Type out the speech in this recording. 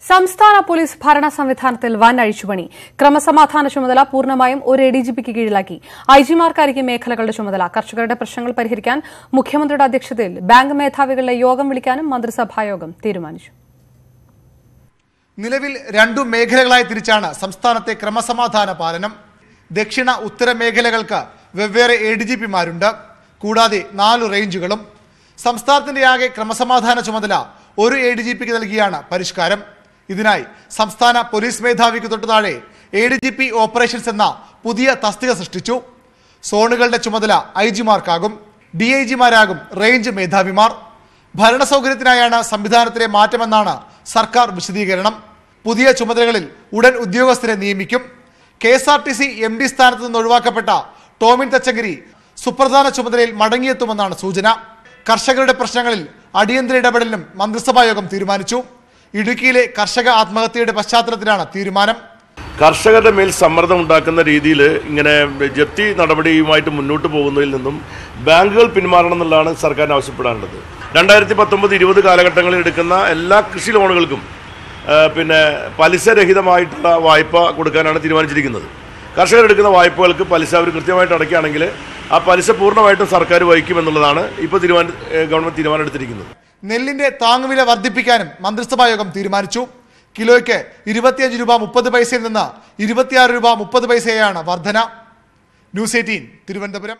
സംസ്ഥാന പോലീസ് ഭരണ സംവിധാനത്തിൽ വൻ അഴിച്ചുപണി. ക്രമസമാധാന ചുമതല പൂർണ്ണമായും ഒരു എഡിജിപിക്ക് കീഴിലാക്കി. ഐജിമാർക്കായിരിക്കും മേഖലകളുടെ ചുമതല. കർഷകരുടെ പ്രശ്നങ്ങൾ പരിഹരിക്കാൻ മുഖ്യമന്ത്രിയുടെ അധ്യക്ഷതയിൽ ബാങ്ക് മേധാവികളുടെ യോഗം വിളിക്കാനും മന്ത്രിസഭായോഗം തീരുമാനിച്ചു. നിലവിൽ രണ്ടു മേഖലകളായി തിരിച്ചാണ് സംസ്ഥാനത്തെ ക്രമസമാധാന പാലനം. ദക്ഷിണ ഉത്തര മേഖലകൾക്ക് വെവ്വേറെ എഡിജിപിമാരുണ്ട്. കൂടാതെ 4 റേഞ്ചുകളും. സംസ്ഥാനത്തിന്റെ ആകെ ക്രമസമാധാന ചുമതല ഒരു എഡിജിപിക്ക് നൽകിയാണ് പരിഷ്കാരം. ഇതിനായി സംസ്ഥാന പോലീസ് മേധാവിക്ക് തൊട്ടുതാഴെ എഡിജിപി ഓപ്പറേഷൻസ് എന്ന പുതിയ തസ്തിക സൃഷ്ടിച്ചു. സോണുകളുടെ ചുമതല ഐജിമാർക്കാകും. ഡിഐജിമാരാകും റേഞ്ച് മേധാവിമാർ. ഭരണസൗകര്യത്തിനായാണ് സംവിധാനത്തിലെ മാറ്റമെന്നാണ് സർക്കാർ വിശദീകരണം. പുതിയ ചുമതലകളിൽ ഉടൻ ഉദ്യോഗസ്ഥരെ നിയമിക്കും. KSRTC MD സ്ഥാനത്ത് നിന്ന് ഒഴിവാക്കപ്പെട്ട ടോമിൻ തച്ചങ്കരി സുപ്രധാന ചുമതലയിൽ മടങ്ങിയെത്തുമെന്നാണ് സൂചന. കർഷകരുടെ പ്രശ്നങ്ങളിൽ അടിയന്തര ഇടപെടലിനും മന്ത്രിസഭായോഗം തീരുമാനിച്ചു. ഇടുക്കിയിലെ കർഷക ആത്മഹത്യയുടെ പശ്ചാത്തലത്തിലാണ് തീരുമാനം. കർഷകരുടെ മേൽ സമ്മർദ്ദം ഉണ്ടാക്കുന്ന രീതിയിൽ ഇങ്ങനെ ജപ്തി നടപടിയുമായിട്ട് മുന്നോട്ട് പോകുന്നതിൽ നിന്നും ബാങ്കുകൾ പിന്മാറണം എന്നുള്ളതാണ് സർക്കാരിന് ആവശ്യപ്പെടാനുള്ളത്. 2019-20 കാലഘട്ടങ്ങളിൽ എടുക്കുന്ന എല്ലാ കൃഷി ലോണുകൾക്കും പലിശരഹിതമായിട്ടുള്ള വായ്പ കൊടുക്കാനാണ് തീരുമാനിച്ചിരിക്കുന്നത്. കർഷകർ എടുക്കുന്ന വായ്പകൾക്ക് പലിശ അവർ കൃത്യമായിട്ട് അടയ്ക്കുകയാണെങ്കിൽ ആ പലിശ പൂർണ്ണമായിട്ടും സർക്കാർ വഹിക്കുമെന്നുള്ളതാണ് ഇപ്പോൾ ഗവൺമെന്റ് തീരുമാനം എടുത്തിരിക്കുന്നത്. നെല്ലിന്റെ താങ്ങുവില വർദ്ധിപ്പിക്കാനും മന്ത്രിസഭായോഗം തീരുമാനിച്ചു. കിലോയ്ക്ക് 25 രൂപ 30 പൈസയിൽ നിന്ന് 26 രൂപ 30 പൈസയാണ് വർധന. ന്യൂസ് 18 തിരുവനന്തപുരം.